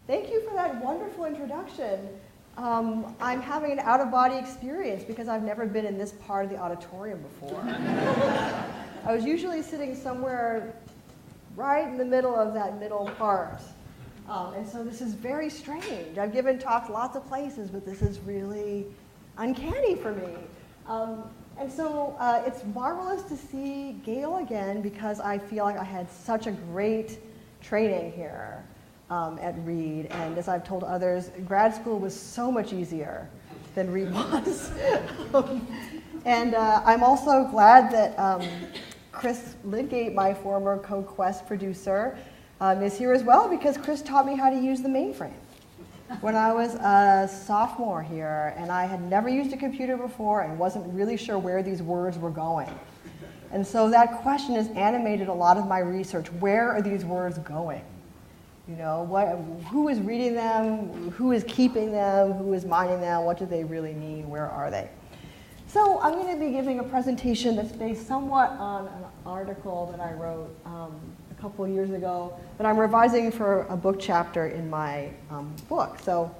Thank you for that wonderful introduction. I'm having an out-of-body experience because I've never been in this part of the auditorium before. I was usually sitting somewhere right in the middle of that middle part. And so this is very strange. I've given talks lots of places, but this is really uncanny for me. And so it's marvelous to see Gail again because I feel like I had such a great training here at Reed. And as I've told others, grad school was so much easier than Reed was. And I'm also glad that Chris Lydgate, my former co-Quest producer, is here as well because Chris taught me how to use the mainframe when I was a sophomore here, and I had never used a computer before and wasn't really sure where these words were going. And so that question has animated a lot of my research. Where are these words going? You know, who is reading them? Who is keeping them? Who is mining them? What do they really mean? Where are they? So I'm going to be giving a presentation that's based somewhat on an article that I wrote a couple of years ago that I'm revising for a book chapter in my book. So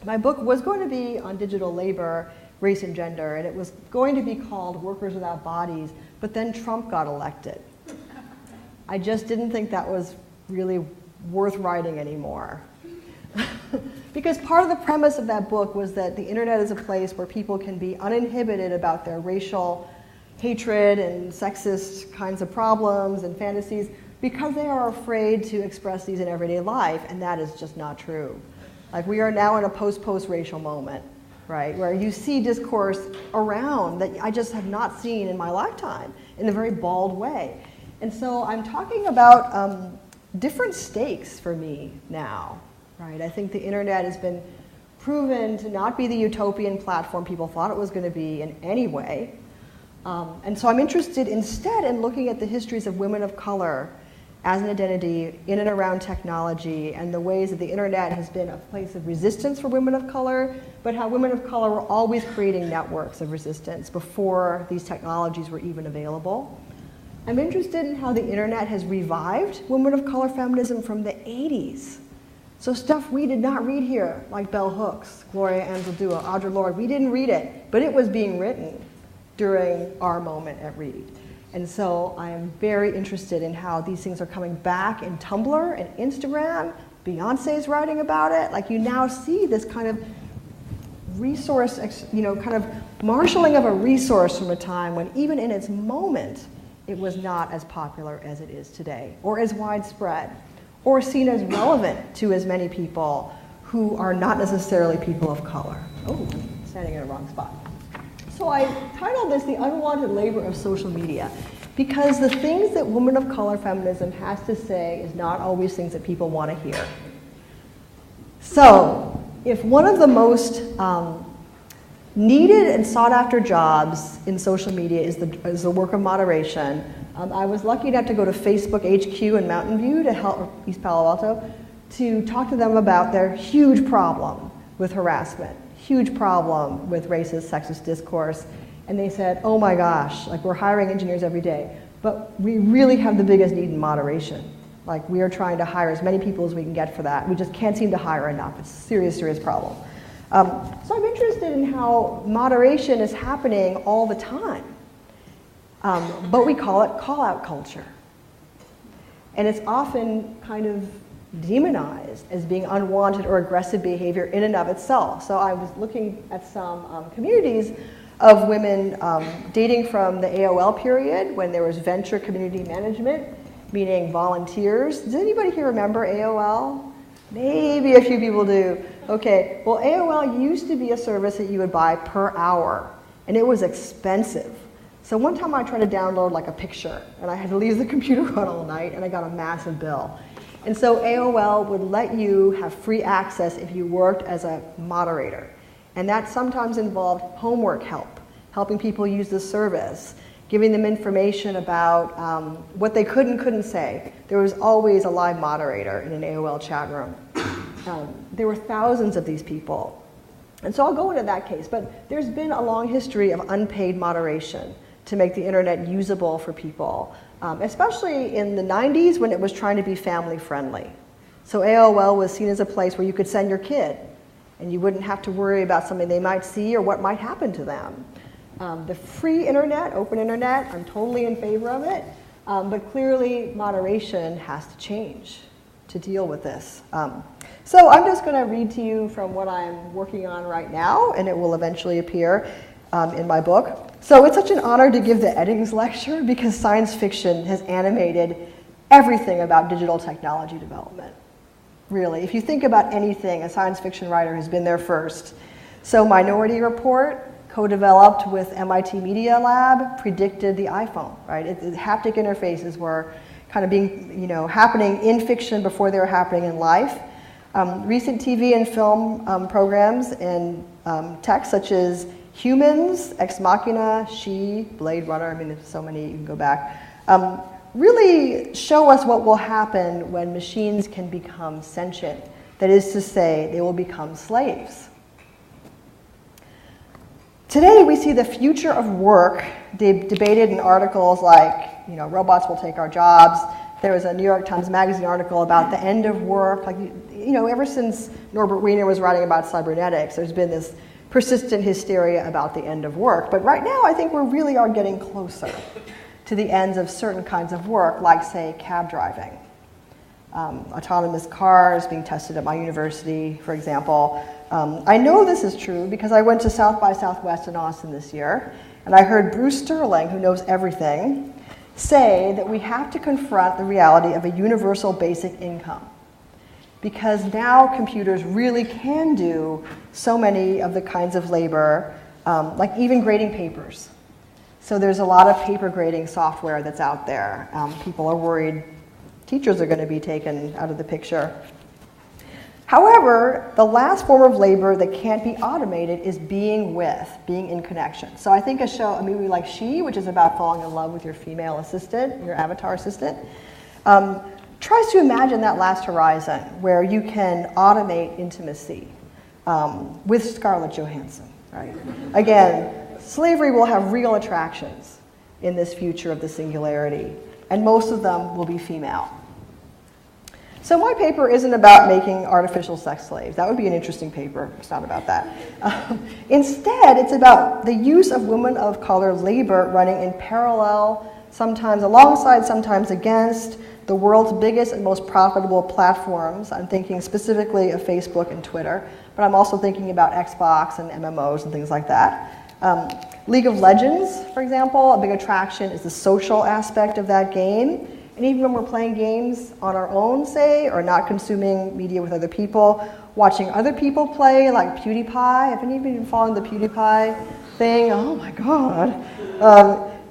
my book was going to be on digital labor, race and gender, and it was going to be called Workers Without Bodies, but then Trump got elected. I just didn't think that was really worth writing anymore. Because part of the premise of that book was that the internet is a place where people can be uninhibited about their racial hatred and sexist kinds of problems and fantasies because they are afraid to express these in everyday life, and that is just not true. Like, we are now in a post-post racial moment, right, where you see discourse around that I just have not seen in my lifetime in a very bald way. And so I'm talking about different stakes for me now, right? I think the internet has been proven to not be the utopian platform people thought it was going to be in any way. And so I'm interested instead in looking at the histories of women of color as an identity in and around technology and the ways that the internet has been a place of resistance for women of color, but how women of color were always creating networks of resistance before these technologies were even available. I'm interested in how the internet has revived women of color feminism from the 80s. So stuff we did not read here, like Bell Hooks, Gloria Anzaldúa, Audrey Lord, we didn't read it, but it was being written during our moment at Reed. And so I am very interested in how these things are coming back in Tumblr and Instagram. Beyonce's writing about it. Like, you now see this kind of resource, kind of marshaling of a resource from a time when even in its moment, it was not as popular as it is today, or as widespread, or seen as relevant to as many people who are not necessarily people of color. Oh, I'm standing in the wrong spot. So I titled this The Unwanted Labor of Social Media, because the things that women of color feminism has to say is not always things that people want to hear. So if one of the most needed and sought after jobs in social media is the work of moderation, I was lucky enough to go to Facebook HQ in Mountain View to help East Palo Alto to talk to them about their huge problem with harassment. Huge problem with racist, sexist discourse. And they said, oh my gosh, like, we're hiring engineers every day, but we really have the biggest need in moderation. Like, we are trying to hire as many people as we can get for that. We just can't seem to hire enough. It's a serious, serious problem. So I'm interested in how moderation is happening all the time, but we call it call-out culture. And it's often kind of demonized as being unwanted or aggressive behavior in and of itself. So I was looking at some communities of women dating from the AOL period when there was venture community management, meaning volunteers. Does anybody here remember AOL? Maybe a few people do. Okay, well, AOL used to be a service that you would buy per hour, and it was expensive. So one time I tried to download like a picture, and I had to leave the computer on all night, and I got a massive bill. And so AOL would let you have free access if you worked as a moderator. And that sometimes involved homework help, helping people use the service, giving them information about what they could and couldn't say. There was always a live moderator in an AOL chat room. There were thousands of these people. And so I'll go into that case, but there's been a long history of unpaid moderation to make the internet usable for people, especially in the 90s when it was trying to be family friendly. So AOL was seen as a place where you could send your kid, and you wouldn't have to worry about something they might see or what might happen to them. The free internet, open internet, I'm totally in favor of it, but clearly moderation has to change to deal with this. So I'm just going to read to you from what I'm working on right now, and it will eventually appear in my book. So it's such an honor to give the Eddings Lecture because science fiction has animated everything about digital technology development. Really, if you think about anything, a science fiction writer has been there first. So Minority Report, co-developed with MIT Media Lab, predicted the iPhone, right? Haptic interfaces were kind of being, happening in fiction before they were happening in life. Recent TV and film programs and tech such as Humans, Ex Machina, She, Blade Runner, I mean, there's so many, you can go back, really show us what will happen when machines can become sentient. That is to say, they will become slaves. Today, we see the future of work debated in articles like, robots will take our jobs. There was a New York Times Magazine article about the end of work. Like, ever since Norbert Wiener was writing about cybernetics, there's been this persistent hysteria about the end of work. But right now, I think we really are getting closer to the ends of certain kinds of work, like, say, cab driving. Autonomous cars being tested at my university, for example. I know this is true because I went to South by Southwest in Austin this year, and I heard Bruce Sterling, who knows everything, say that we have to confront the reality of a universal basic income. Because now computers really can do so many of the kinds of labor, like even grading papers. So there's a lot of paper grading software that's out there. People are worried teachers are going to be taken out of the picture. However, the last form of labor that can't be automated is being with, being in connection. So I think a movie like She, which is about falling in love with your female assistant, your avatar assistant, tries to imagine that last horizon where you can automate intimacy with Scarlett Johansson, right? Again, slavery will have real attractions in this future of the singularity, and most of them will be female. So my paper isn't about making artificial sex slaves. That would be an interesting paper. It's not about that. Instead, it's about the use of women of color labor running in parallel, sometimes alongside, sometimes against, the world's biggest and most profitable platforms. I'm thinking specifically of Facebook and Twitter, but I'm also thinking about Xbox and MMOs and things like that. League of Legends, for example, a big attraction is the social aspect of that game. And even when we're playing games on our own, say, or not consuming media with other people, watching other people play, like PewDiePie, have any of you been following the PewDiePie thing? Oh my God.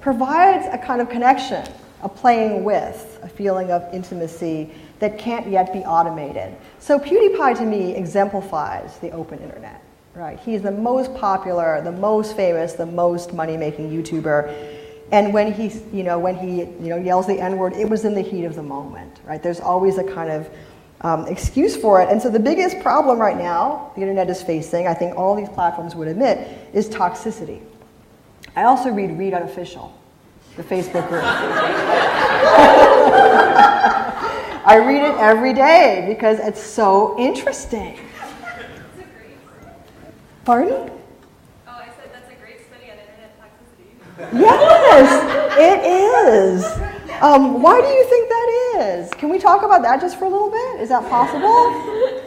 Provides a kind of connection, a playing with, a feeling of intimacy that can't yet be automated. So PewDiePie, to me, exemplifies the open internet, right? He's the most popular, the most famous, the most money-making YouTuber. And when he yells the N-word, it was in the heat of the moment, right? There's always a kind of excuse for it. And so the biggest problem right now the internet is facing, I think all these platforms would admit, is toxicity. I also read Unofficial, the Facebook group. I read it every day because it's so interesting. Pardon? Yes, it is. Why do you think that is? Can we talk about that just for a little bit? Is that possible?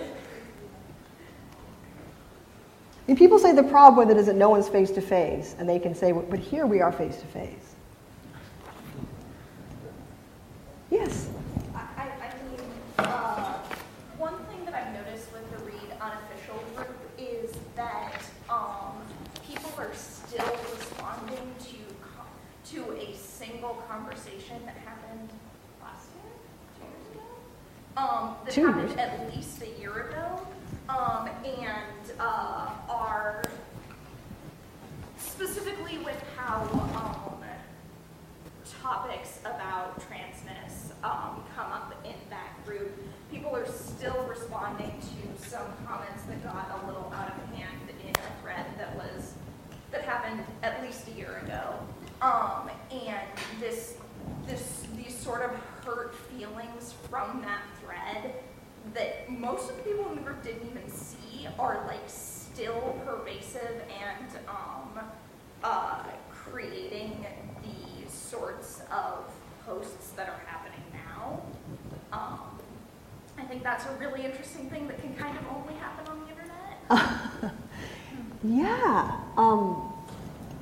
And people say the problem with it is that no one's face-to-face, and they can say, but here we are face-to-face. Yes? One thing that I've noticed with the Read Unofficial group is that people are still responding to a single conversation that happened last year, 2 years ago? That happened at least a year ago, and are specifically with how topics about transness come up in that group. People are still responding to some comments that got a little out of hand in a thread that happened at least a year ago. And these sort of hurt feelings from that thread that most of the people in the group didn't even see are like still pervasive and creating the sorts of posts that are happening now. I think that's a really interesting thing that can kind of only happen on the internet. Yeah.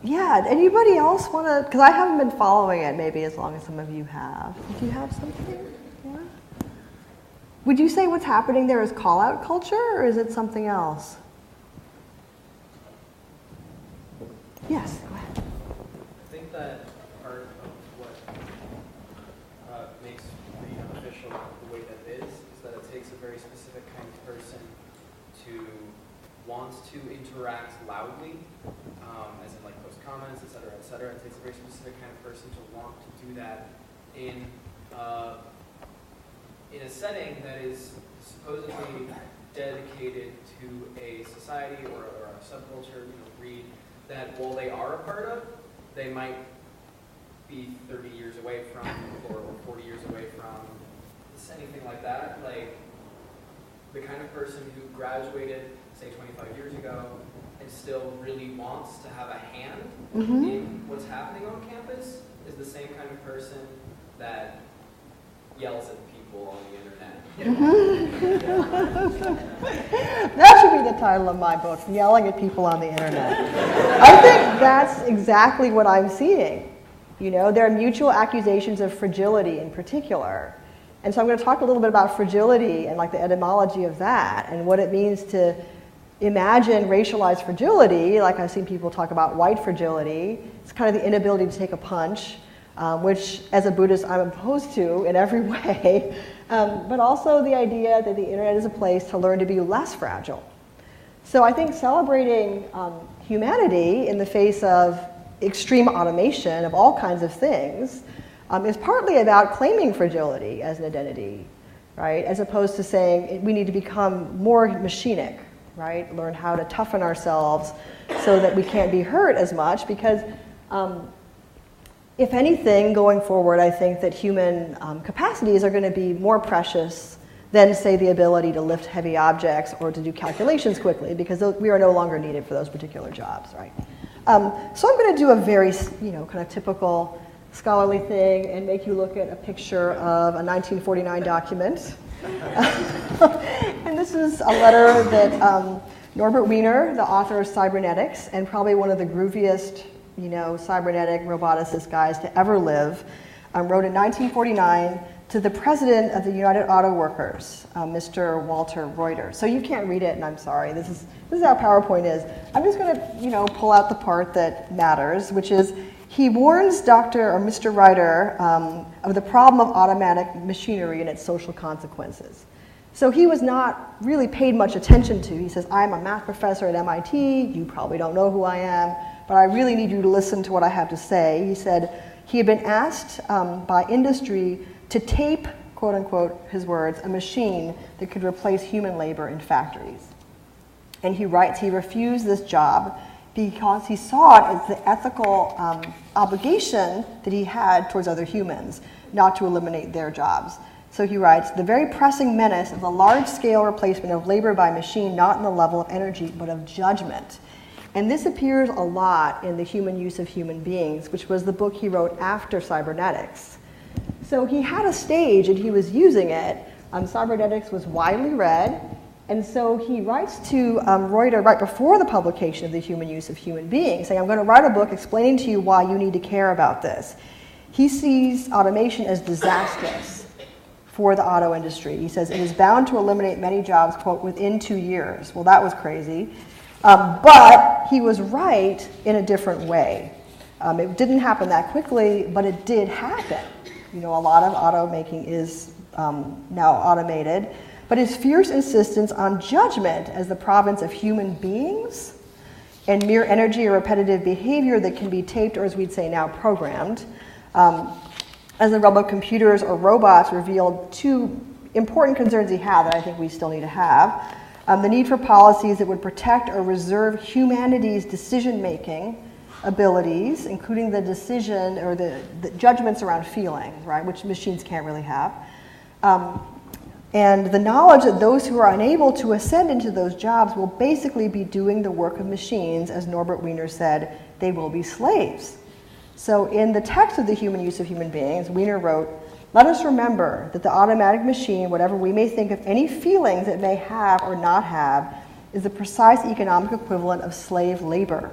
Yeah, anybody else want to, because I haven't been following it maybe as long as some of you have. Do you have something? Yeah. Would you say what's happening there is call-out culture, or is it something else? Yes, go ahead. I think that part of what makes Freedom official the way that it is that it takes a very specific kind of person to want to interact loudly, as in like post comments, et cetera, et cetera. It takes a very specific kind of person to want to do that in a setting that is supposedly dedicated to a society or a subculture, breed, that while they are a part of, they might be 30 years away from or 40 years away from anything like that. Like the kind of person who graduated, say 25 years ago, and still really wants to have a hand in what's happening on campus is the same kind of person that yells at people on the internet. That should be the title of my book, Yelling at People on the Internet. I think that's exactly what I'm seeing. There are mutual accusations of fragility in particular. And so I'm going to talk a little bit about fragility and like the etymology of that and what it means to imagine racialized fragility, like I've seen people talk about white fragility. It's kind of the inability to take a punch, which as a Buddhist I'm opposed to in every way, but also the idea that the internet is a place to learn to be less fragile. So I think celebrating humanity in the face of extreme automation of all kinds of things is partly about claiming fragility as an identity, right? As opposed to saying we need to become more machinic, right? Learn how to toughen ourselves so that we can't be hurt as much, because if anything, going forward, I think that human capacities are going to be more precious than, say, the ability to lift heavy objects or to do calculations quickly, because we are no longer needed for those particular jobs, right? So I'm going to do a very, kind of typical scholarly thing and make you look at a picture of a 1949 document. And this is a letter that Norbert Wiener, the author of Cybernetics, and probably one of the grooviest, cybernetic roboticist guys to ever live, wrote in 1949 to the president of the United Auto Workers, Mr. Walter Reuter. So you can't read it, and I'm sorry. This is how PowerPoint is. I'm just going to, pull out the part that matters, which is he warns Mr. Reuter of the problem of automatic machinery and its social consequences. So he was not really paid much attention to. He says, I'm a math professor at MIT. You probably don't know who I am, but I really need you to listen to what I have to say. He said he had been asked by industry to tape, quote unquote, his words, a machine that could replace human labor in factories. And he writes he refused this job because he saw it as the ethical obligation that he had towards other humans, not to eliminate their jobs. So he writes, the very pressing menace of the large-scale replacement of labor by machine, not in the level of energy, but of judgment. And this appears a lot in The Human Use of Human Beings, which was the book he wrote after Cybernetics. So he had a stage and he was using it. Cybernetics was widely read. And so he writes to Reuter right before the publication of The Human Use of Human Beings, saying, I'm going to write a book explaining to you why you need to care about this. He sees automation as disastrous for the auto industry. He says, it is bound to eliminate many jobs, quote, within 2 years. Well, that was crazy. But he was right in a different way. It didn't happen that quickly, but it did happen. A lot of automaking is now automated. But his fierce insistence on judgment as the province of human beings and mere energy or repetitive behavior that can be taped, or as we'd say now, programmed, as the realm of computers or robots revealed two important concerns he had that I think we still need to have. The need for policies that would protect or reserve humanity's decision-making abilities, including the decision or the judgments around feeling, right, which machines can't really have. And the knowledge that those who are unable to ascend into those jobs will basically be doing the work of machines, as Norbert Wiener said, they will be slaves. So in the text of The Human Use of Human Beings, Wiener wrote, "Let us remember that the automatic machine, whatever we may think of any feelings it may have or not have, is the precise economic equivalent of slave labor.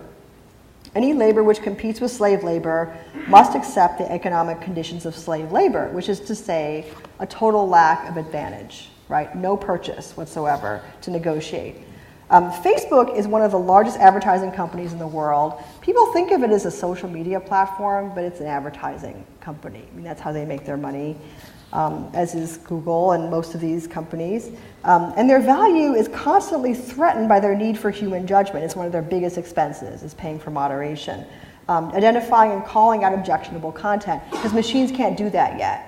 Any labor which competes with slave labor must accept the economic conditions of slave labor, which is to say, a total lack of advantage, right? No purchase whatsoever to negotiate." Facebook is one of the largest advertising companies in the world. People think of it as a social media platform, but it's an advertising company. I mean, that's how they make their money, as is Google and most of these companies. And their value is constantly threatened by their need for human judgment. It's one of their biggest expenses, is paying for moderation. Identifying and calling out objectionable content, because machines can't do that yet,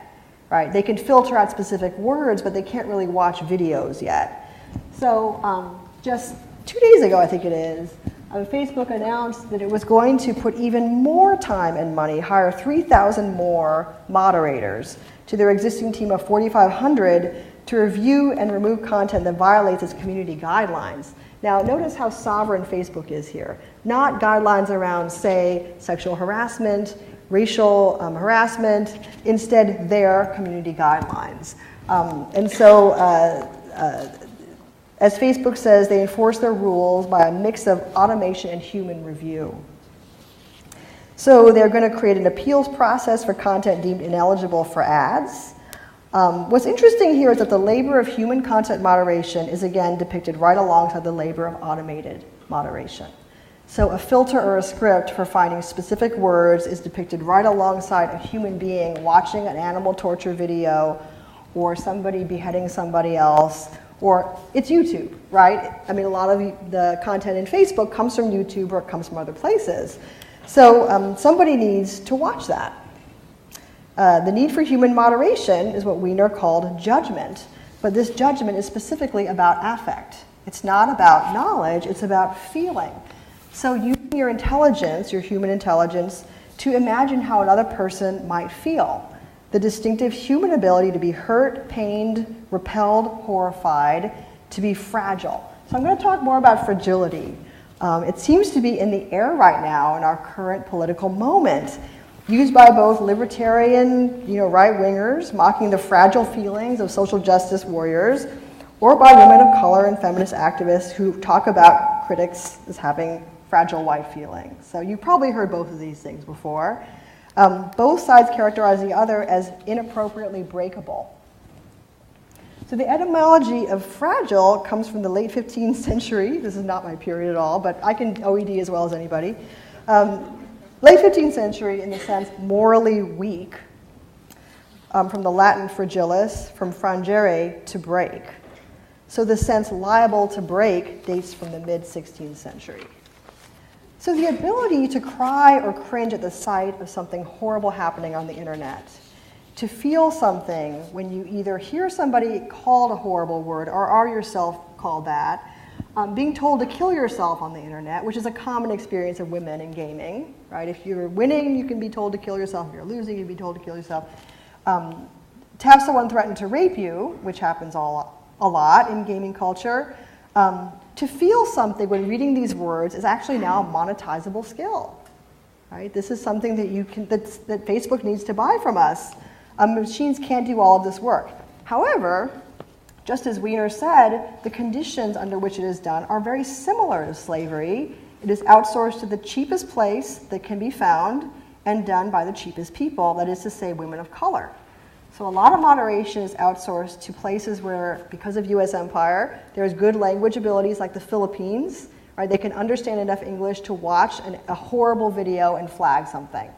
right? They can filter out specific words, but they can't really watch videos yet. So just 2 days ago, I think it is, Facebook announced that it was going to put even more time and money, hire 3,000 more moderators to their existing team of 4,500 to review and remove content that violates its community guidelines. Now, notice how sovereign Facebook is here. Not guidelines around, say, sexual harassment, racial harassment, instead their community guidelines. As Facebook says, they enforce their rules by a mix of automation and human review. So they're going to create an appeals process for content deemed ineligible for ads. What's interesting here is that the labor of human content moderation is again depicted right alongside the labor of automated moderation. So a filter or a script for finding specific words is depicted right alongside a human being watching an animal torture video, or somebody beheading somebody else, or it's YouTube, right? I mean, a lot of the content in Facebook comes from YouTube or it comes from other places. So somebody needs to watch that. The need for human moderation is what Wiener called judgment, but this judgment is specifically about affect. It's not about knowledge, it's about feeling. So using your intelligence, your human intelligence, to imagine how another person might feel. The distinctive human ability to be hurt, pained, repelled, horrified, to be fragile. So I'm going to talk more about fragility. It seems to be in the air right now in our current political moment, used by both libertarian, right-wingers, mocking the fragile feelings of social justice warriors, or by women of color and feminist activists who talk about critics as having fragile white feelings. So you've probably heard both of these things before. Both sides characterize the other as inappropriately breakable. So the etymology of fragile comes from the late 15th century. This is not my period at all, but I can OED as well as anybody. Late 15th century in the sense morally weak, from the Latin fragilis, from frangere, to break. So the sense liable to break dates from the mid-16th century. So the ability to cry or cringe at the sight of something horrible happening on the internet, to feel something when you either hear somebody called a horrible word or are yourself called that, being told to kill yourself on the internet, which is a common experience of women in gaming, right? If you're winning, you can be told to kill yourself. If you're losing, you can be told to kill yourself. To have someone threaten to rape you, which happens a lot in gaming culture, to feel something when reading these words is actually now a monetizable skill, right? This is something that that Facebook needs to buy from us. Machines can't do all of this work. However, just as Wiener said, the conditions under which it is done are very similar to slavery. It is outsourced to the cheapest place that can be found and done by the cheapest people, that is to say, women of color. So a lot of moderation is outsourced to places where, because of US empire, there's good language abilities like the Philippines, right? They can understand enough English to watch a horrible video and flag something.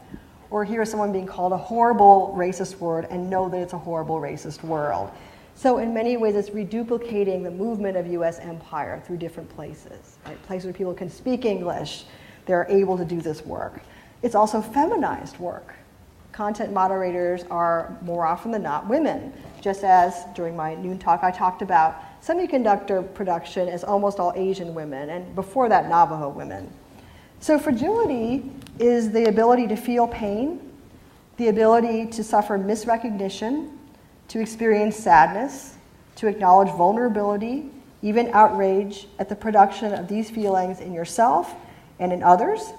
Or hear someone being called a horrible racist word and know that it's a horrible racist word. So in many ways, it's reduplicating the movement of US empire through different places, right? Places where people can speak English, they're able to do this work. It's also feminized work. Content moderators are more often than not women, just as during my noon talk I talked about semiconductor production as almost all Asian women, and before that Navajo women. So fragility is the ability to feel pain, the ability to suffer misrecognition, to experience sadness, to acknowledge vulnerability, even outrage at the production of these feelings in yourself and in others.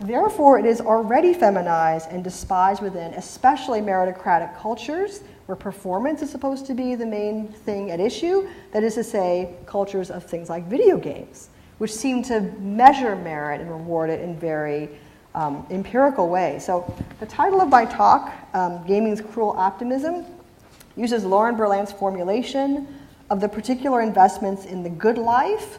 Therefore, it is already feminized and despised within, especially meritocratic cultures, where performance is supposed to be the main thing at issue. That is to say, cultures of things like video games, which seem to measure merit and reward it in very empirical ways. So the title of my talk, Gaming's Cruel Optimism, uses Lauren Berlant's formulation of the particular investments in the good life,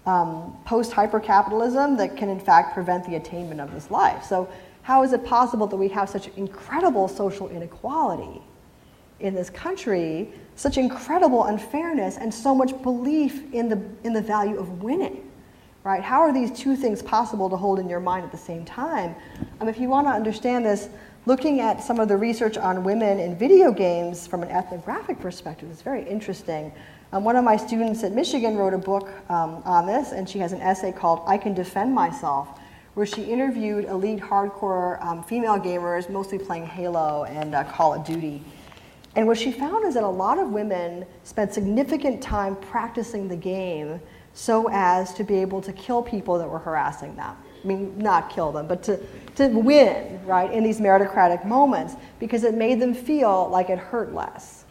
post-hypercapitalism, that can in fact prevent the attainment of this life. So how is it possible that we have such incredible social inequality in this country, such incredible unfairness, and so much belief in the value of winning, right? How are these two things possible to hold in your mind at the same time? If you want to understand this, looking at some of the research on women in video games from an ethnographic perspective is very interesting. One of my students at Michigan wrote a book on this, and she has an essay called I Can Defend Myself, where she interviewed elite hardcore female gamers, mostly playing Halo and Call of Duty. And what she found is that a lot of women spent significant time practicing the game so as to be able to kill people that were harassing them. I mean, not kill them, but to win, right, in these meritocratic moments, because it made them feel like it hurt less.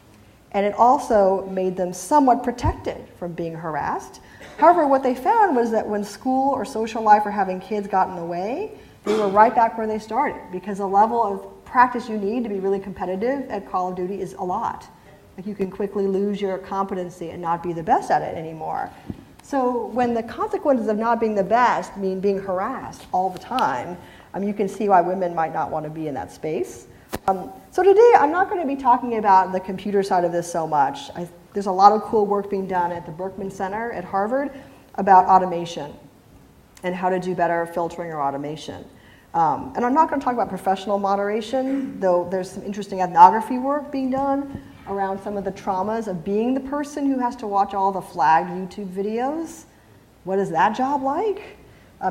And it also made them somewhat protected from being harassed. However, what they found was that when school or social life or having kids got in the way, they were right back where they started, because the level of practice you need to be really competitive at Call of Duty is a lot. Like, you can quickly lose your competency and not be the best at it anymore. So when the consequences of not being the best mean being harassed all the time, you can see why women might not want to be in that space. So today I'm not going to be talking about the computer side of this so much. There's a lot of cool work being done at the Berkman Center at Harvard about automation and how to do better filtering or automation. And I'm not going to talk about professional moderation, though there's some interesting ethnography work being done around some of the traumas of being the person who has to watch all the flagged YouTube videos. What is that job like?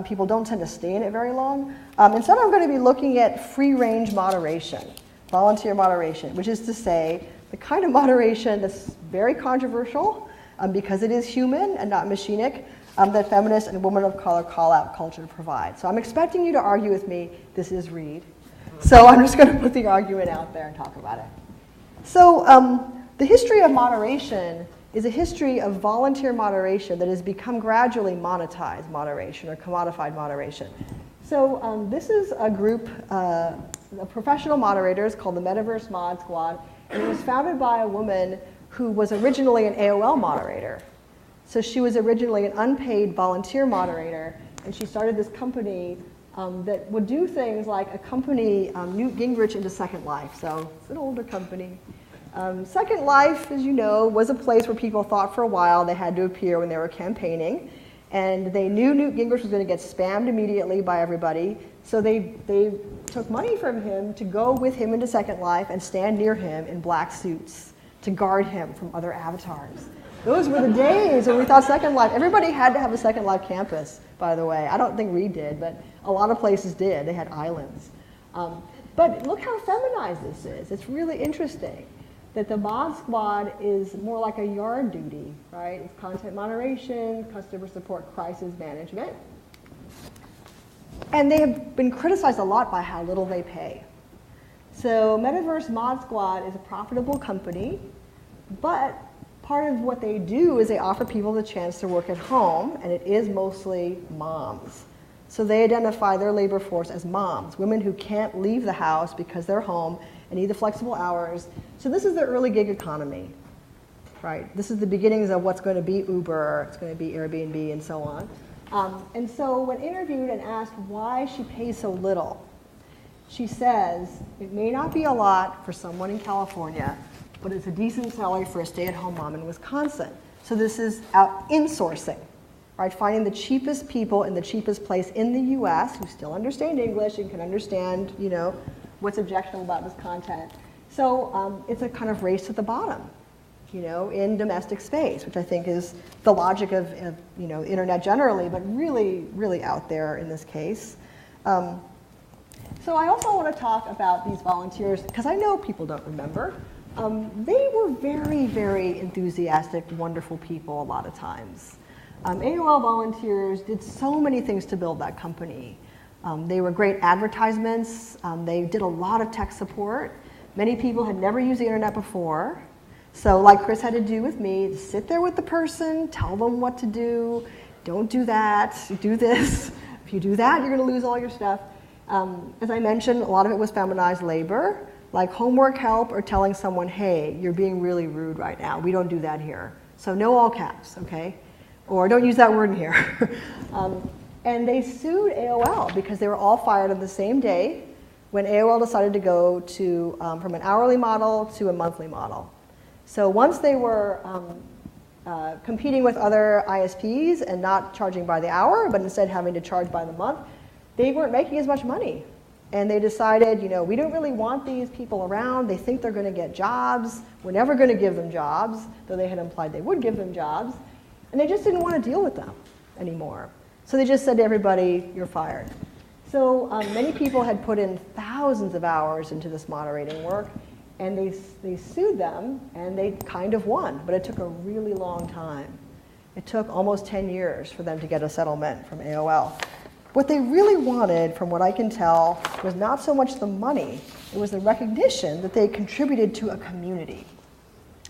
People don't tend to stay in it very long. Instead, I'm going to be looking at free-range moderation, volunteer moderation, which is to say the kind of moderation that's very controversial because it is human and not machinic, that feminists and women of color Callout Culture provide. So I'm expecting you to argue with me. This is Reed. So I'm just going to put the argument out there and talk about it. So the history of moderation is a history of volunteer moderation that has become gradually monetized moderation or commodified moderation. So this is a group of professional moderators called the Metaverse Mod Squad, and it was founded by a woman who was originally an AOL moderator. So she was originally an unpaid volunteer moderator, and she started this company that would do things like accompany Newt Gingrich into Second Life. So it's an older company. Second Life, as you know, was a place where people thought for a while they had to appear when they were campaigning. And they knew Newt Gingrich was going to get spammed immediately by everybody. So they took money from him to go with him into Second Life and stand near him in black suits to guard him from other avatars. Those were the days when we thought Second Life, everybody had to have a Second Life campus, by the way. I don't think Reed did, but a lot of places did. They had islands. But look how feminized this is. It's really interesting that the Mod Squad is more like a yard duty, right? It's content moderation, customer support, crisis management. And they have been criticized a lot by how little they pay. So Metaverse Mod Squad is a profitable company, but part of what they do is they offer people the chance to work at home, and it is mostly moms. So they identify their labor force as moms, women who can't leave the house because they're home and need the flexible hours. So this is the early gig economy, right? This is the beginnings of what's going to be Uber, it's going to be Airbnb, and so on. And so when interviewed and asked why she pays so little, she says, it may not be a lot for someone in California, but it's a decent salary for a stay-at-home mom in Wisconsin. So this is out insourcing, right? Finding the cheapest people in the cheapest place in the US who still understand English and can understand, you know, what's objectionable about this content. So it's a kind of race to the bottom, you know, in domestic space, which I think is the logic of you know, internet generally, but really, really out there in this case. So I also want to talk about these volunteers, because I know people don't remember. They were very, very enthusiastic, wonderful people a lot of times. AOL Volunteers did so many things to build that company. They were great advertisements. They did a lot of tech support. Many people had never used the internet before. So like Chris had to do with me, sit there with the person, tell them what to do. Don't do that, do this. If you do that, you're gonna lose all your stuff. As I mentioned, a lot of it was feminized labor, like homework help or telling someone, hey, you're being really rude right now. We don't do that here. So no all caps, okay? Or don't use that word in here. And they sued AOL because they were all fired on the same day when AOL decided to go to, from an hourly model to a monthly model. So once they were competing with other ISPs and not charging by the hour, but instead having to charge by the month, they weren't making as much money. And they decided, you know, we don't really want these people around. They think they're going to get jobs. We're never going to give them jobs, though they had implied they would give them jobs. And they just didn't want to deal with them anymore. So they just said to everybody, you're fired. So many people had put in thousands of hours into this moderating work, and they sued them, and they kind of won. But it took a really long time. It took almost 10 years for them to get a settlement from AOL. What they really wanted, from what I can tell, was not so much the money. It was the recognition that they contributed to a community.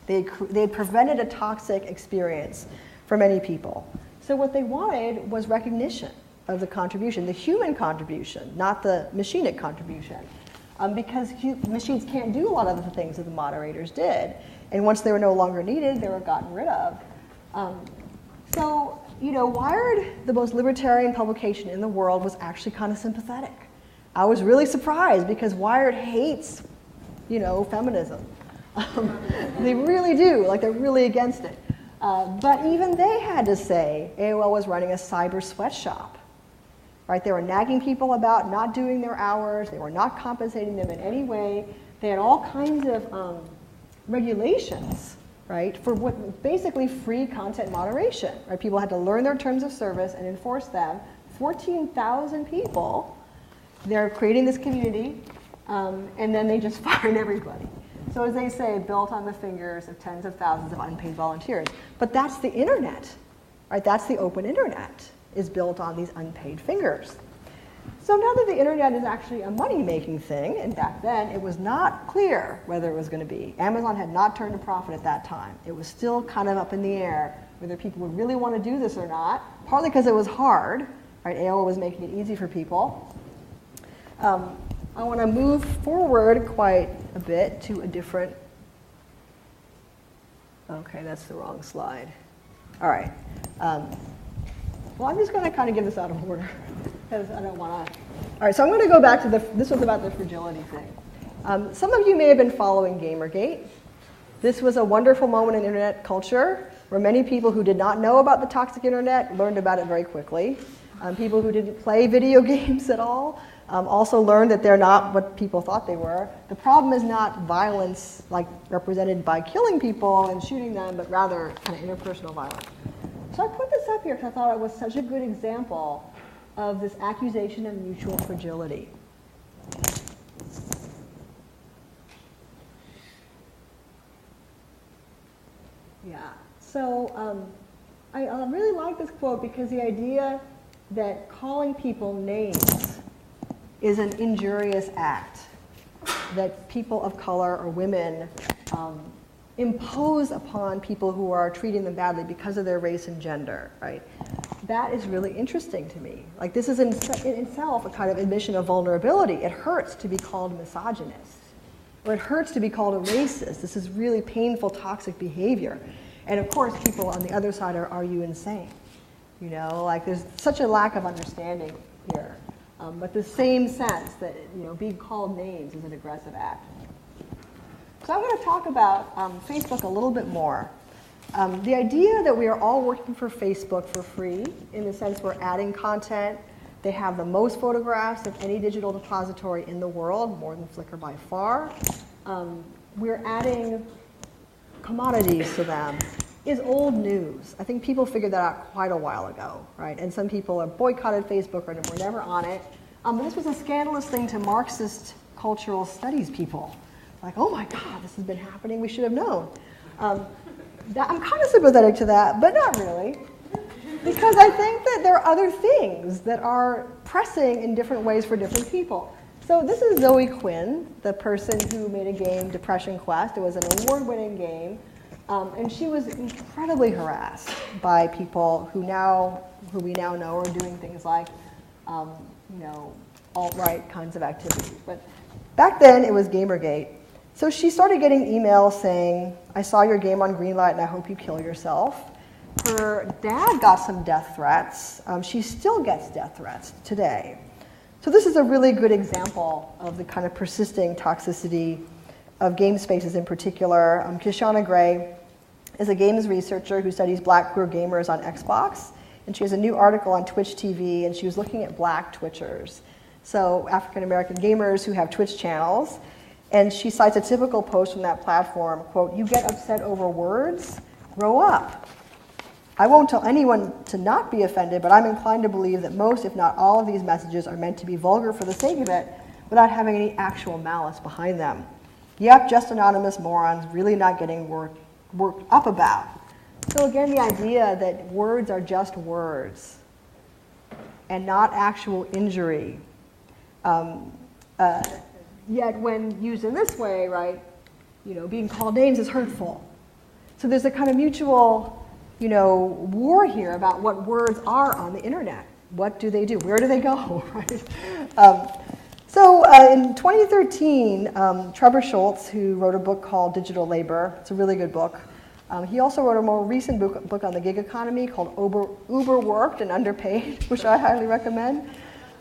They had prevented a toxic experience for many people. So what they wanted was recognition of the contribution, the human contribution, not the machinic contribution. Because machines can't do a lot of the things that the moderators did. And once they were no longer needed, they were gotten rid of. So, you know, Wired, the most libertarian publication in the world, was actually kind of sympathetic. I was really surprised because Wired hates, you know, feminism. They really do, like they're really against it. But even they had to say AOL was running a cyber sweatshop. Right? They were nagging people about not doing their hours. They were not compensating them in any way. They had all kinds of regulations, right, for what basically free content moderation. Right? People had to learn their terms of service and enforce them. 14,000 people. They're creating this community, and then they just fired everybody. So as they say, built on the fingers of tens of thousands of unpaid volunteers. But that's the internet, right? That's the open internet, is built on these unpaid fingers. So now that the internet is actually a money-making thing, and back then it was not clear whether it was going to be. Amazon had not turned a profit at that time. It was still kind of up in the air whether people would really want to do this or not, partly because it was hard, right? AOL was making it easy for people. I want to move forward quite a bit to a different, okay, that's the wrong slide. All right. Well, I'm just going to kind of give this out of order because I don't want to. All right, so I'm going to go back to this was about the fragility thing. Some of you may have been following Gamergate. This was a wonderful moment in internet culture where many people who did not know about the toxic internet learned about it very quickly. People who didn't play video games at all also learned that they're not what people thought they were. The problem is not violence like represented by killing people and shooting them, but rather kind of interpersonal violence. So I put this up here because I thought it was such a good example of this accusation of mutual fragility. Yeah, so I really like this quote because the idea that calling people names is an injurious act that people of color or women impose upon people who are treating them badly because of their race and gender, right? That is really interesting to me. Like this is in itself a kind of admission of vulnerability. It hurts to be called misogynist, or it hurts to be called a racist. This is really painful, toxic behavior. And of course, people on the other side are you insane? You know, like there's such a lack of understanding here. But the same sense that, you know, being called names is an aggressive act. So I'm going to talk about Facebook a little bit more. The idea that we are all working for Facebook for free, in the sense we're adding content. They have the most photographs of any digital depository in the world, more than Flickr by far. We're adding commodities to them, is old news. I think people figured that out quite a while ago, right? And some people have boycotted Facebook and were never on it. But this was a scandalous thing to Marxist cultural studies people. Like, oh my God, this has been happening, we should have known. I'm kind of sympathetic to that, but not really. Because I think that there are other things that are pressing in different ways for different people. So this is Zoe Quinn, the person who made a game, Depression Quest. It was an award-winning game. And she was incredibly harassed by people who we now know are doing things like, alt-right kinds of activities. But back then, it was Gamergate. So she started getting emails saying, I saw your game on Greenlight and I hope you kill yourself. Her dad got some death threats. She still gets death threats today. So this is a really good example of the kind of persisting toxicity of game spaces in particular. Kishana Gray is a games researcher who studies black queer gamers on Xbox. And she has a new article on Twitch TV, and she was looking at black Twitchers. So African-American gamers who have Twitch channels. And she cites a typical post from that platform, quote, "You get upset over words? Grow up. I won't tell anyone to not be offended, but I'm inclined to believe that most, if not all, of these messages are meant to be vulgar for the sake of it without having any actual malice behind them. Yep, just anonymous morons really not getting worked up about." So again, the idea that words are just words and not actual injury. Yet when used in this way, right, being called names is hurtful. So there's a kind of mutual war here about what words are on the internet. What do they do? Where do they go? Right? So in 2013, Trevor Schultz, who wrote a book called Digital Labor, it's a really good book. He also wrote a more recent book on the gig economy called Overworked and Underpaid, which I highly recommend.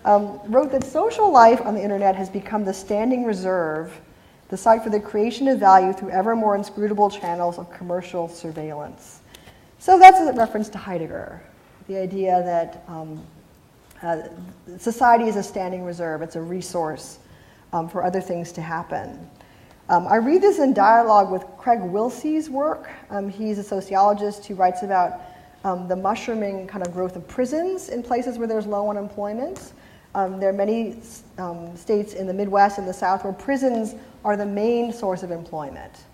Wrote that social life on the internet has become the standing reserve, the site for the creation of value through ever more inscrutable channels of commercial surveillance. So that's a reference to Heidegger, the idea that society is a standing reserve. It's a resource for other things to happen. I read this in dialogue with Craig Wilsey's work. He's a sociologist who writes about the mushrooming kind of growth of prisons in places where there's low unemployment. There are many states in the Midwest and the South where prisons are the main source of employment.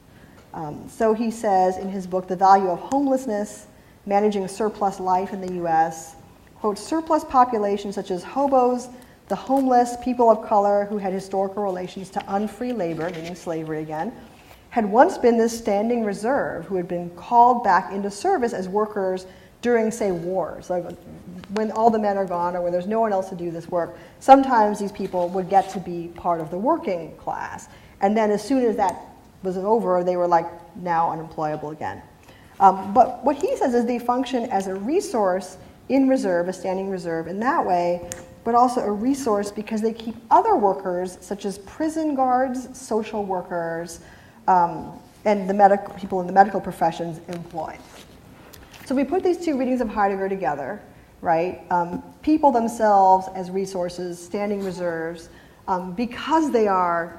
So he says in his book, The Value of Homelessness, Managing Surplus Life in the U.S., quote, surplus populations such as hobos, the homeless, people of color who had historical relations to unfree labor, meaning slavery again, had once been this standing reserve who had been called back into service as workers during, say, wars. Like when all the men are gone or when there's no one else to do this work, sometimes these people would get to be part of the working class. And then as soon as that was over, they were like now unemployable again. But what he says is they function as a resource in reserve, a standing reserve in that way, but also a resource because they keep other workers, such as prison guards, social workers, and the people in the medical professions employed. So we put these two readings of Heidegger together, right? People themselves as resources, standing reserves, because they are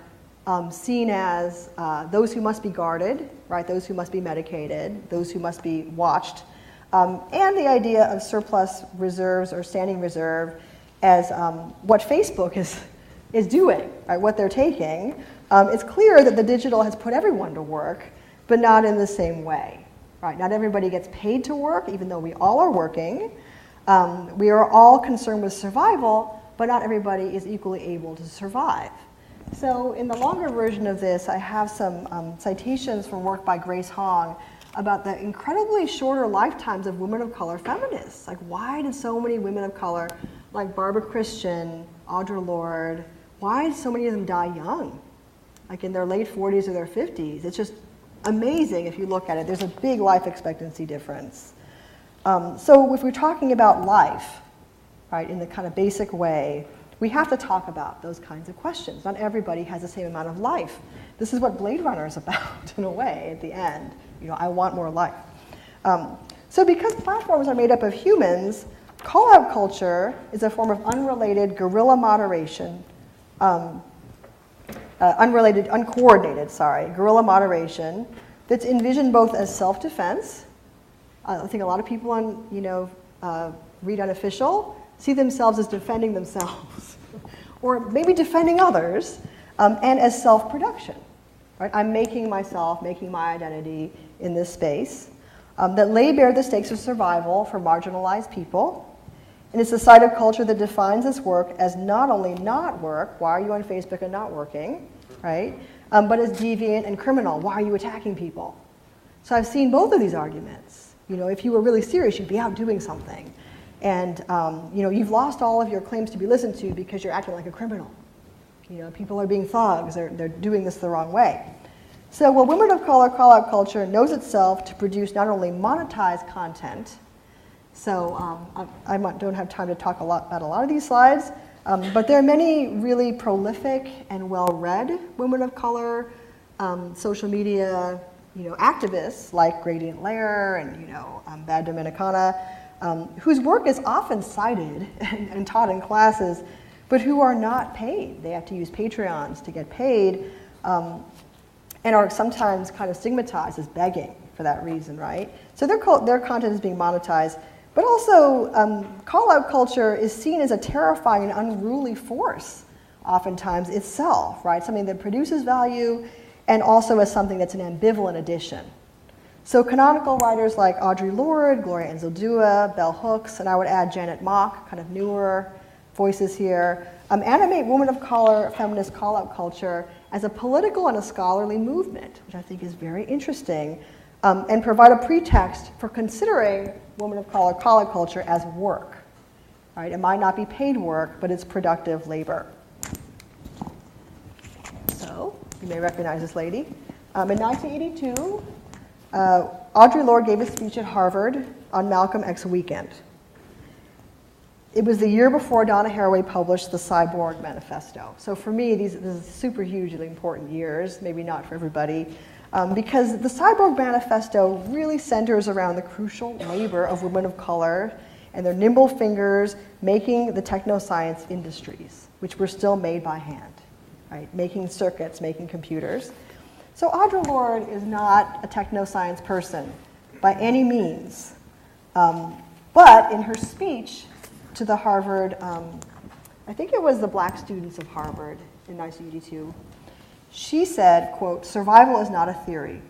seen as those who must be guarded, right? Those who must be medicated, those who must be watched, and the idea of surplus reserves or standing reserve as what Facebook is doing, right? What they're taking. It's clear that the digital has put everyone to work, but not in the same way, right? Not everybody gets paid to work, even though we all are working. We are all concerned with survival, but not everybody is equally able to survive. So in the longer version of this, I have some citations from work by Grace Hong about the incredibly shorter lifetimes of women of color feminists. Like, why did so many women of color, like Barbara Christian, Audrey Lord, why did so many of them die young? Like in their late 40s or their 50s. It's just amazing if you look at it. There's a big life expectancy difference. So if we're talking about life, right, in the kind of basic way, we have to talk about those kinds of questions. Not everybody has the same amount of life. This is what Blade Runner is about, in a way, at the end. I want more life. So because platforms are made up of humans, callout culture is a form of unrelated guerrilla moderation, uncoordinated guerrilla moderation that's envisioned both as self-defense. I think a lot of people on, Read Unofficial see themselves as defending themselves, or maybe defending others, and as self-production. right? I'm making myself, making my identity in this space, that lay bare the stakes of survival for marginalized people. And it's a side of culture that defines this work as not only not work, why are you on Facebook and not working, right? But as deviant and criminal, why are you attacking people? So I've seen both of these arguments. You know, if you were really serious, you'd be out doing something. And you know, you've lost all of your claims to be listened to because you're acting like a criminal. You know, people are being thugs, they're doing this the wrong way. So, well, Women of Color Callout Culture knows itself to produce not only monetized content, so I don't have time to talk about a lot of these slides, but there are many really prolific and well-read women of color social media, you know, activists like Gradient Layer and, you know, Bad Dominicana, whose work is often cited and taught in classes, but who are not paid. They have to use Patreons to get paid, and are sometimes kind of stigmatized as begging for that reason, right? So their content is being monetized, but also call-out culture is seen as a terrifying and unruly force, oftentimes itself, right? Something that produces value and also as something that's an ambivalent addition. So canonical writers like Audrey Lord, Gloria Anzaldúa, Bell Hooks, and I would add Janet Mock, kind of newer voices here, animate women of color feminist call-out culture as a political and a scholarly movement, which I think is very interesting, and provide a pretext for considering women of color call-out culture as work. Right? It might not be paid work, but it's productive labor. So, you may recognize this lady. In 1982, Audrey Lord gave a speech at Harvard on Malcolm X Weekend. It was the year before Donna Haraway published the Cyborg Manifesto. So for me, this is super hugely important years, maybe not for everybody, because the Cyborg Manifesto really centers around the crucial labor of women of color and their nimble fingers making the technoscience industries, which were still made by hand, right? Making circuits, making computers. So Audre Lorde is not a technoscience person by any means, but in her speech to the Harvard, I think it was the black students of Harvard in 1982, she said, quote, "Survival is not a theory."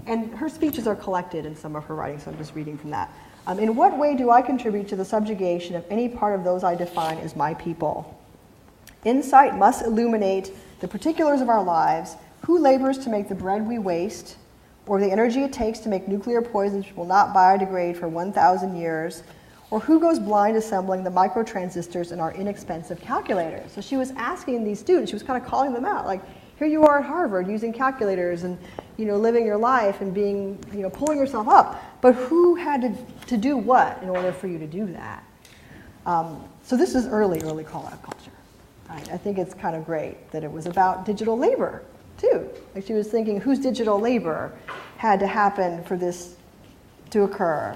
And her speeches are collected in some of her writings, so I'm just reading from that. "In what way do I contribute to the subjugation of any part of those I define as my people? Insight must illuminate the particulars of our lives, who labors to make the bread we waste, or the energy it takes to make nuclear poisons which will not biodegrade for 1,000 years, or who goes blind assembling the microtransistors in our inexpensive calculators." So she was asking these students, she was kind of calling them out, like, here you are at Harvard using calculators and, you know, living your life and being, you know, pulling yourself up, but who had to do what in order for you to do that? So this is early call-out culture. Right? I think it's kind of great that it was about digital labor, too. Like she was thinking, whose digital labor had to happen for this to occur?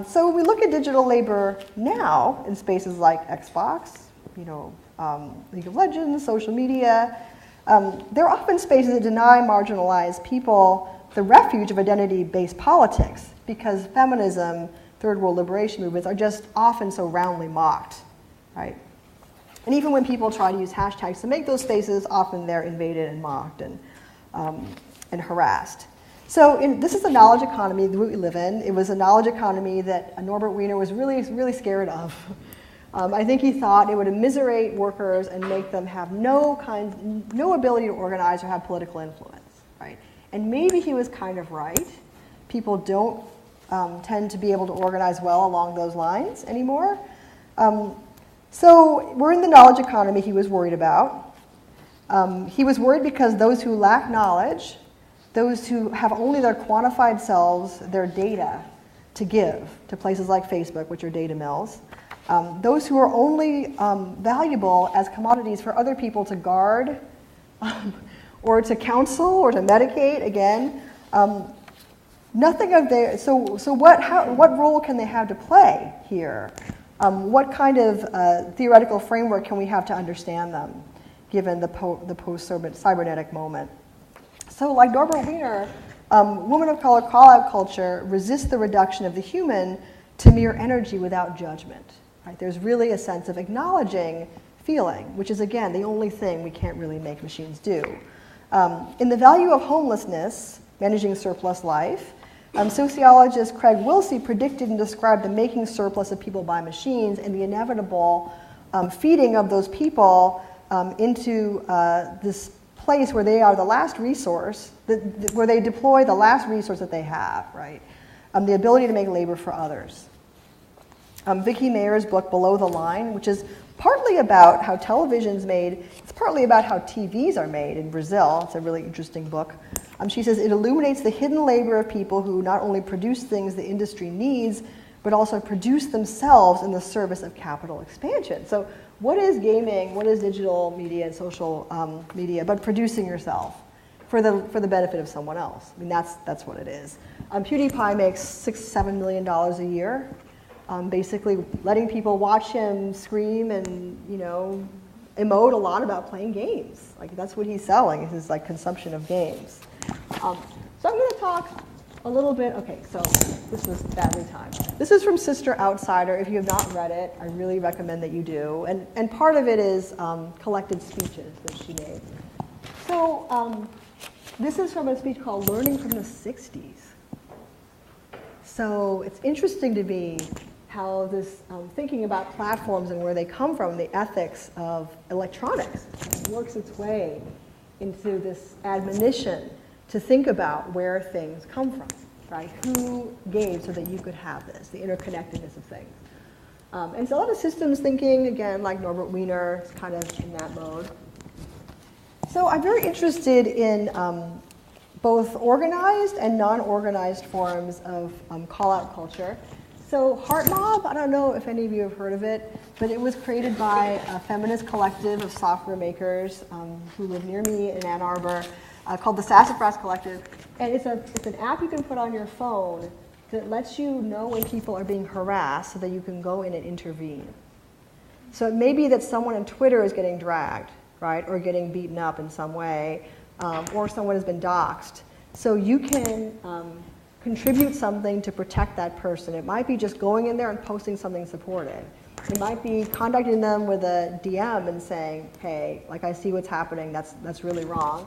So when we look at digital labor now in spaces like Xbox, you know, League of Legends, social media, they're often spaces that deny marginalized people the refuge of identity-based politics because feminism, third world liberation movements are just often so roundly mocked, right? And even when people try to use hashtags to make those spaces, often they're invaded and mocked and harassed. So this is the knowledge economy that we live in. It was a knowledge economy that Norbert Wiener was really, really scared of. I think he thought it would immiserate workers and make them have no ability to organize or have political influence, right? And maybe he was kind of right. People don't tend to be able to organize well along those lines anymore. So we're in the knowledge economy he was worried about. He was worried because those who lack knowledge, those who have only their quantified selves, their data to give to places like Facebook, which are data mills, those who are only valuable as commodities for other people to guard or to counsel or to medicate, again, nothing of their, so what role can they have to play here? What kind of theoretical framework can we have to understand them, given the post-cybernetic moment? So like Norbert Wiener, women of color call-out culture resist the reduction of the human to mere energy without judgment. Right? There's really a sense of acknowledging feeling, which is, again, the only thing we can't really make machines do. In The Value of Homelessness, Managing Surplus Life, sociologist Craig Wilsey predicted and described the making surplus of people by machines and the inevitable feeding of those people into this place where they are the last resource, where they deploy the last resource that they have, right? The ability to make labor for others. Vicky Mayer's book, Below the Line, which is partly about how television's made, it's partly about how TVs are made in Brazil. It's a really interesting book. She says it illuminates the hidden labor of people who not only produce things the industry needs, but also produce themselves in the service of capital expansion. So what is gaming, what is digital media and social media, but producing yourself for the benefit of someone else? I mean, that's what it is. PewDiePie makes $6-7 million a year, basically letting people watch him scream and, you know, emote a lot about playing games. Like, that's what he's selling, is his, like, consumption of games. So I'm going to talk a little bit, okay, so this was badly timed. This is from Sister Outsider. If you have not read it, I really recommend that you do. And part of it is collected speeches that she made. So this is from a speech called Learning from the 60s. So it's interesting to me how this thinking about platforms and where they come from, the ethics of electronics, works its way into this admonition to think about where things come from, right? Who gave so that you could have this, the interconnectedness of things. And so a lot of systems thinking, again, like Norbert Wiener, is kind of in that mode. So I'm very interested in both organized and non-organized forms of call-out culture. So Heart Mob, I don't know if any of you have heard of it, but it was created by a feminist collective of software makers who live near me in Ann Arbor, called the Sassafras Collective. And it's an app you can put on your phone that lets you know when people are being harassed so that you can go in and intervene. So it may be that someone on Twitter is getting dragged, right, or getting beaten up in some way, or someone has been doxxed. So you can contribute something to protect that person. It might be just going in there and posting something supportive. It might be contacting them with a DM and saying, hey, like, I see what's happening, that's really wrong.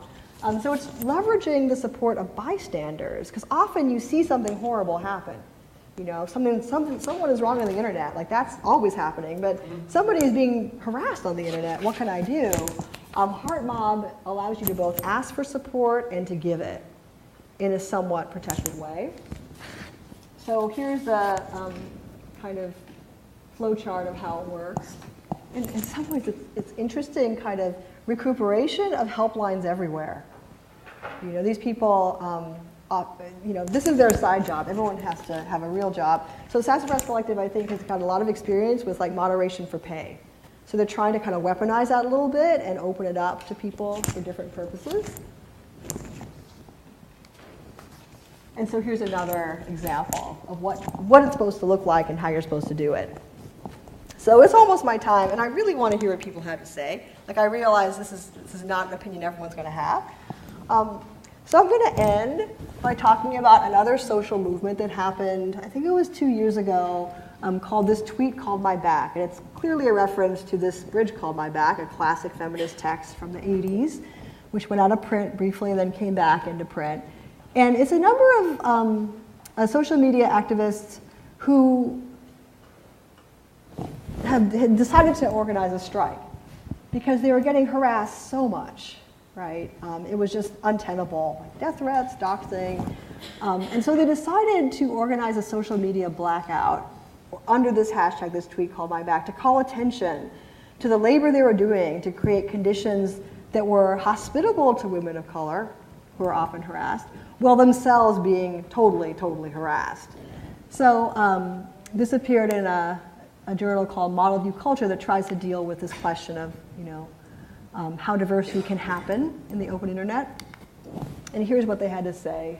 So it's leveraging the support of bystanders, because often you see something horrible happen. You know, someone is wrong on the internet, like that's always happening, but somebody is being harassed on the internet, what can I do? Heart Mob allows you to both ask for support and to give it in a somewhat protected way. So here's a kind of flow chart of how it works. In some ways, it's interesting, kind of recuperation of helplines everywhere. You know, these people, you know, this is their side job. Everyone has to have a real job. So Sassafras Collective, I think, has got a lot of experience with, like, moderation for pay. So they're trying to kind of weaponize that a little bit and open it up to people for different purposes. And so here's another example of what it's supposed to look like and how you're supposed to do it. So it's almost my time, and I really want to hear what people have to say. Like, I realize this is not an opinion everyone's going to have. So I'm going to end by talking about another social movement that happened, I think it was 2 years ago, called This Tweet Called My Back. And it's clearly a reference to This Bridge Called My Back, a classic feminist text from the 80s, which went out of print briefly and then came back into print. And it's a number of social media activists who had decided to organize a strike because they were getting harassed so much, right? It was just untenable, like death threats, doxing. And so they decided to organize a social media blackout under this hashtag, This Tweet Called My Back, to call attention to the labor they were doing to create conditions that were hospitable to women of color, who are often harassed, while themselves being totally, totally harassed. So this appeared in a journal called Modelview Culture that tries to deal with this question of, you know, how diversity can happen in the open internet. And here's what they had to say.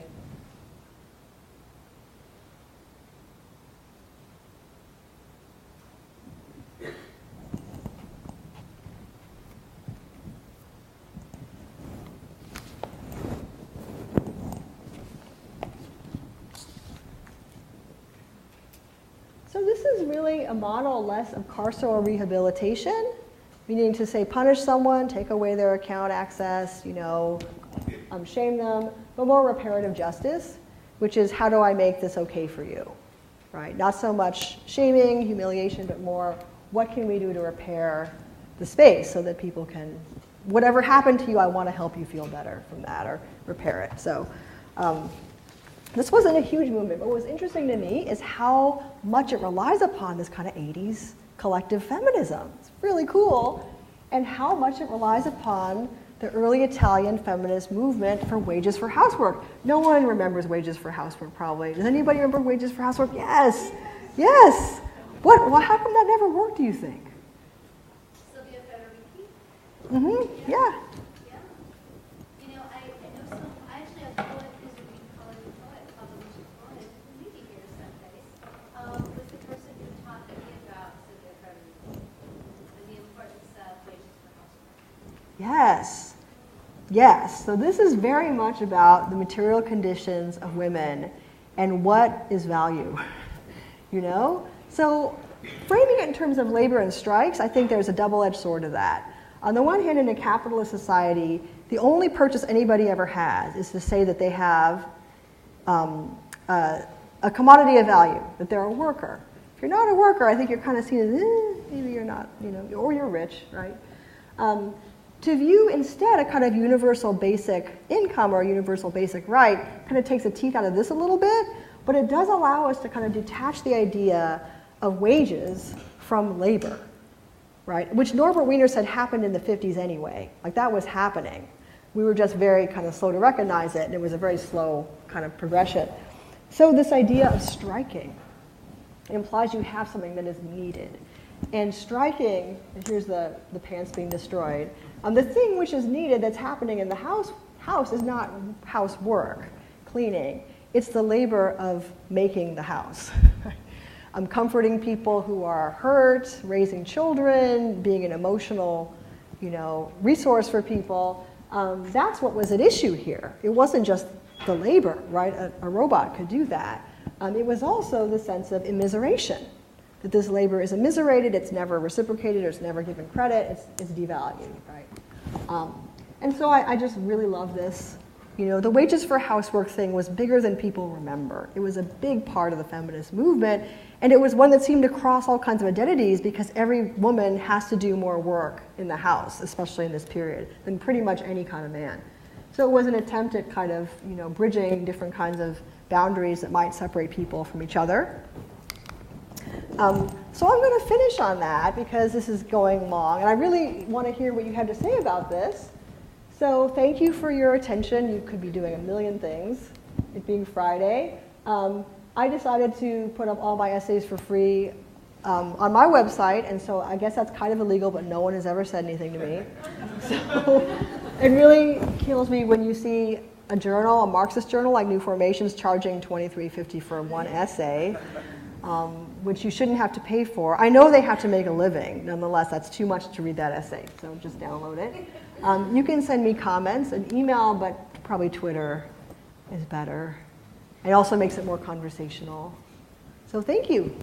So this is really a model less of carceral rehabilitation, meaning to say punish someone, take away their account access, you know, shame them, but more reparative justice, which is how do I make this okay for you, right? Not so much shaming, humiliation, but more what can we do to repair the space so that people can, whatever happened to you, I want to help you feel better from that or repair it. So this wasn't a huge movement, but what was interesting to me is how much it relies upon this kind of 80s collective feminism. It's really cool. And how much it relies upon the early Italian feminist movement for wages for housework. No one remembers wages for housework, probably. Does anybody remember wages for housework? Yes. Yes. Well, how come that never worked, do you think? Mm-hmm. Yeah. Yeah. You know, I know some, I actually have a poet who's a Greek poet, published poet, who may be here someday, was the person who taught me about Sylvia Fragility and the importance of wages for housework. Yes. Yes. So this is very much about the material conditions of women and what is value, you know? So framing it in terms of labor and strikes, I think there's a double-edged sword to that. On the one hand, in a capitalist society, the only purchase anybody ever has is to say that they have a commodity of value, that they're a worker. If you're not a worker, I think you're kind of seen as, maybe you're not, you know, or you're rich, right? To view instead a kind of universal basic income or a universal basic right kind of takes the teeth out of this a little bit, but it does allow us to kind of detach the idea of wages from labor. Right? Which Norbert Wiener said happened in the 50s anyway. Like that was happening. We were just very kind of slow to recognize it, and it was a very slow kind of progression. So this idea of striking implies you have something that is needed. And striking, and here's the pants being destroyed, the thing which is needed that's happening in the house is not housework, cleaning. It's the labor of making the house. Comforting people who are hurt, raising children, being an emotional, you know, resource for people. That's what was at issue here. It wasn't just the labor, right? A robot could do that. It was also the sense of immiseration, that this labor is immiserated, it's never reciprocated, or it's never given credit, it's devalued, right? And so I just really love this. You know, the wages for housework thing was bigger than people remember. It was a big part of the feminist movement. And it was one that seemed to cross all kinds of identities because every woman has to do more work in the house, especially in this period, than pretty much any kind of man. So it was an attempt at kind of, you know, bridging different kinds of boundaries that might separate people from each other. So I'm going to finish on that because this is going long, and I really want to hear what you have to say about this. So thank you for your attention. You could be doing a million things, it being Friday. I decided to put up all my essays for free on my website, and so I guess that's kind of illegal, but no one has ever said anything to me. So it really kills me when you see a journal, a Marxist journal like New Formations, charging $23.50 for one essay, which you shouldn't have to pay for. I know they have to make a living. Nonetheless, that's too much to read that essay, so just download it. You can send me comments, an email, but probably Twitter is better. It also makes it more conversational. So thank you.